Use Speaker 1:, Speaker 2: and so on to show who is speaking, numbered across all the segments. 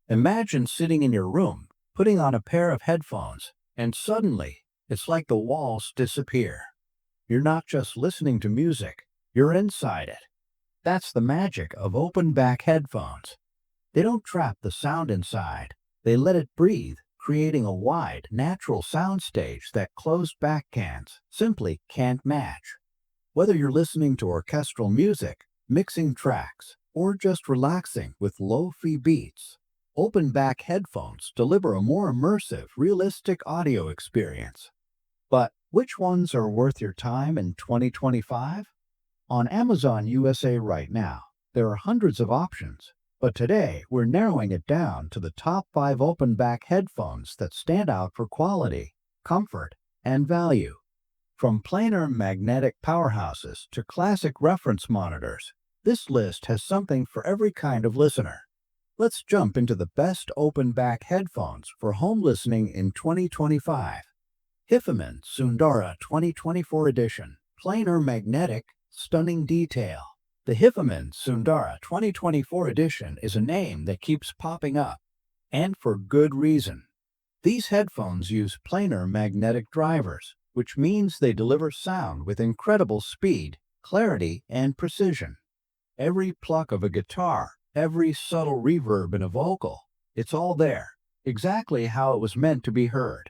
Speaker 1: Imagine sitting in your room, putting on a pair of headphones, and suddenly, it's like the walls disappear. You're not just listening to music, you're inside it. That's the magic of open-back headphones. They don't trap the sound inside. They let it breathe, creating a wide, natural soundstage that closed-back cans simply can't match. Whether you're listening to orchestral music, mixing tracks, or just relaxing with lo-fi beats, open-back headphones deliver a more immersive, realistic audio experience. But which ones are worth your time in 2025? On Amazon USA right now, there are hundreds of options, but today we're narrowing it down to the top 5 open-back headphones that stand out for quality, comfort, and value. From planar magnetic powerhouses to classic reference monitors, this list has something for every kind of listener. Let's jump into the best open-back headphones for home listening in 2025. Headphone Sundara 2024 edition. Planar magnetic, stunning detail. The Headphone Sundara 2024 edition is a name that keeps popping up, and for good reason. These headphones use planar magnetic drivers, which means they deliver sound with incredible speed, clarity, and precision. Every pluck of a guitar, every subtle reverb in a vocal, it's all there, exactly how it was meant to be heard.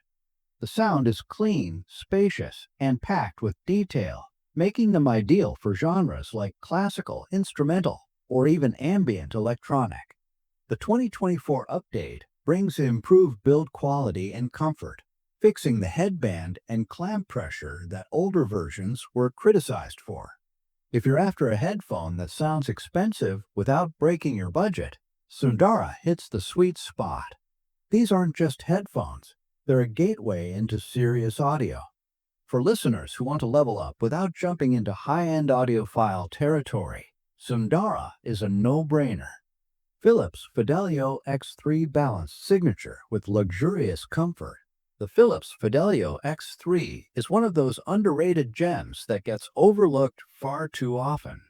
Speaker 1: The sound is clean, spacious, and packed with detail, making them ideal for genres like classical, instrumental, or even ambient electronic. The 2024 update brings improved build quality and comfort, fixing the headband and clamp pressure that older versions were criticized for. If you're after a headphone that sounds expensive without breaking your budget, Sundara hits the sweet spot. These aren't just headphones, they're a gateway into serious audio. For listeners who want to level up without jumping into high-end audiophile territory, Sundara is a no-brainer. Philips Fidelio X3 Balanced Signature with luxurious comfort. The Philips Fidelio X3 is one of those underrated gems that gets overlooked far too often.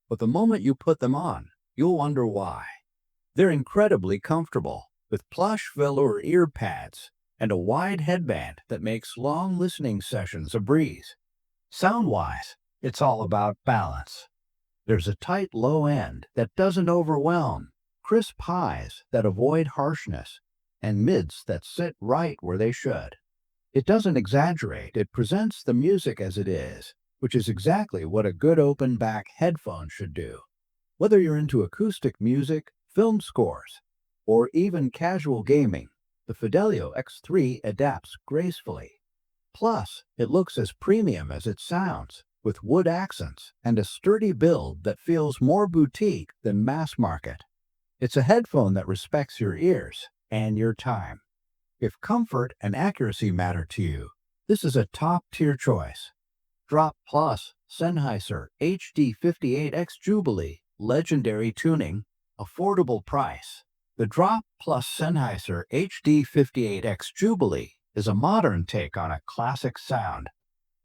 Speaker 1: But the moment you put them on, you'll wonder why. They're incredibly comfortable, with plush velour ear pads and a wide headband that makes long listening sessions a breeze. Sound-wise, it's all about balance. There's a tight low end that doesn't overwhelm, crisp highs that avoid harshness, and mids that sit right where they should. It doesn't exaggerate, it presents the music as it is, which is exactly what a good open-back headphone should do. Whether you're into acoustic music, film scores, or even casual gaming, the Fidelio X3 adapts gracefully. Plus, it looks as premium as it sounds, with wood accents and a sturdy build that feels more boutique than mass market. It's a headphone that respects your ears and your time. If comfort and accuracy matter to you, this is a top-tier choice. Drop Plus Sennheiser HD58X Jubilee, legendary tuning, affordable price. The Drop Plus Sennheiser HD58X Jubilee is a modern take on a classic sound.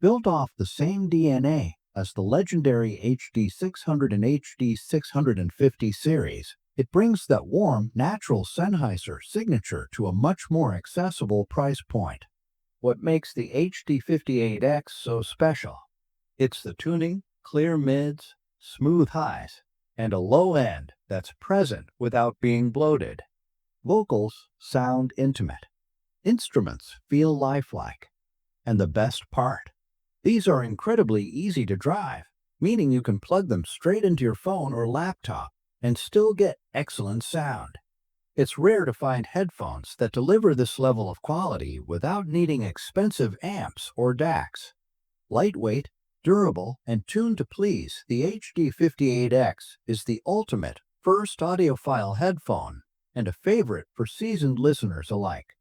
Speaker 1: Built off the same DNA as the legendary HD600 and HD650 series, it brings that warm, natural Sennheiser signature to a much more accessible price point. What makes the HD58X so special? It's the tuning, clear mids, smooth highs, and a low end that's present without being bloated. Vocals sound intimate. Instruments feel lifelike. And the best part? These are incredibly easy to drive, meaning you can plug them straight into your phone or laptop and still get excellent sound. It's rare to find headphones that deliver this level of quality without needing expensive amps or DACs. Lightweight, durable, and tuned to please, the HD58X is the ultimate first audiophile headphone and a favorite for seasoned listeners alike.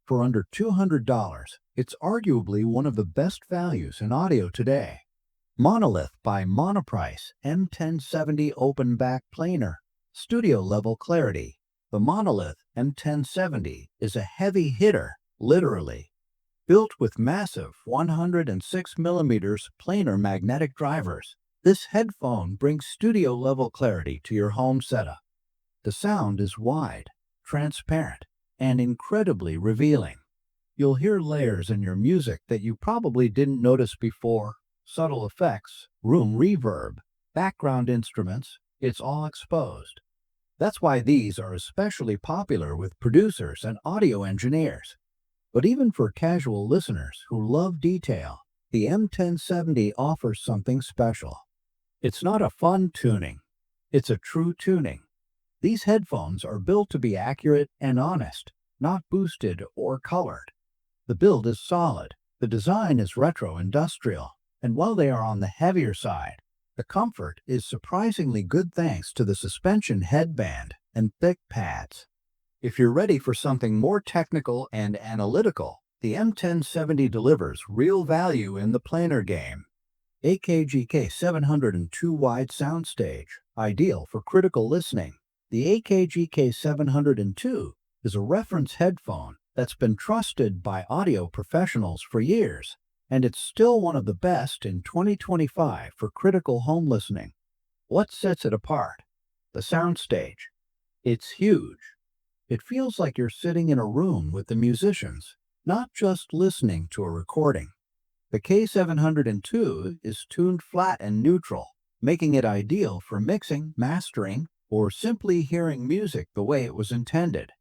Speaker 1: For under $200, it's arguably one of the best values in audio today. Monolith by Monoprice M1070 Open Back Planar. Studio level clarity. The Monolith M1070 is a heavy hitter, literally. Built with massive 106mm planar magnetic drivers, this headphone brings studio level clarity to your home setup. The sound is wide, transparent, and incredibly revealing. You'll hear layers in your music that you probably didn't notice before. Subtle effects, room reverb, background instruments, it's all exposed. That's why these are especially popular with producers and audio engineers. But even for casual listeners who love detail, the M1070 offers something special. It's not a fun tuning, it's a true tuning. These headphones are built to be accurate and honest, not boosted or colored. The build is solid, the design is retro-industrial, and while they are on the heavier side, the comfort is surprisingly good thanks to the suspension headband and thick pads. If you're ready for something more technical and analytical, the M1070 delivers real value in the planar game. AKG-K 702 wide soundstage, ideal for critical listening. The AKG-K 702 is a reference headphone that's been trusted by audio professionals for years, and it's still one of the best in 2025 for critical home listening. What sets it apart? The soundstage. It's huge. It feels like you're sitting in a room with the musicians, not just listening to a recording. The K702 is tuned flat and neutral, making it ideal for mixing, mastering, or simply hearing music the way it was intended.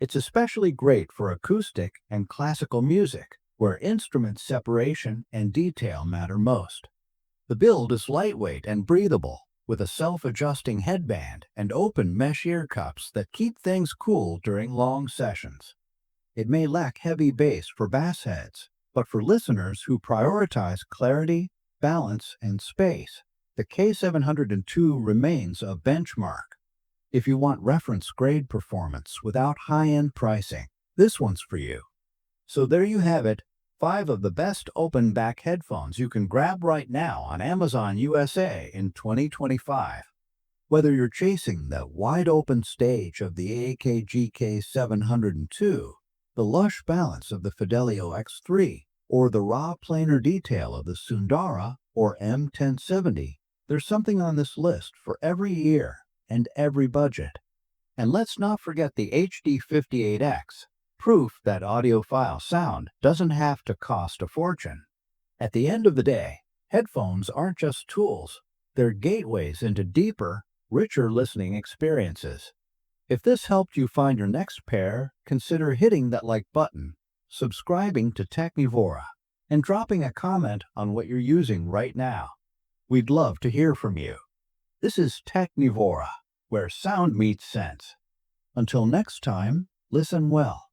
Speaker 1: It's especially great for acoustic and classical music, where instrument separation and detail matter most. The build is lightweight and breathable, with a self-adjusting headband and open mesh ear cups that keep things cool during long sessions. It may lack heavy bass for bass heads, but for listeners who prioritize clarity, balance, and space, the K702 remains a benchmark. If you want reference-grade performance without high-end pricing, this one's for you. So there you have it, 5 of the best open-back headphones you can grab right now on Amazon USA in 2025. Whether you're chasing the wide-open stage of the AKG K702, the lush balance of the Fidelio X3, or the raw planar detail of the Sundara or M1070, there's something on this list for every ear and every budget. And let's not forget the HD58X, proof that audiophile sound doesn't have to cost a fortune. At the end of the day, headphones aren't just tools, they're gateways into deeper, richer listening experiences. If this helped you find your next pair, consider hitting that like button, subscribing to Technivora, and dropping a comment on what you're using right now. We'd love to hear from you. This is Technivora, where sound meets sense. Until next time, listen well.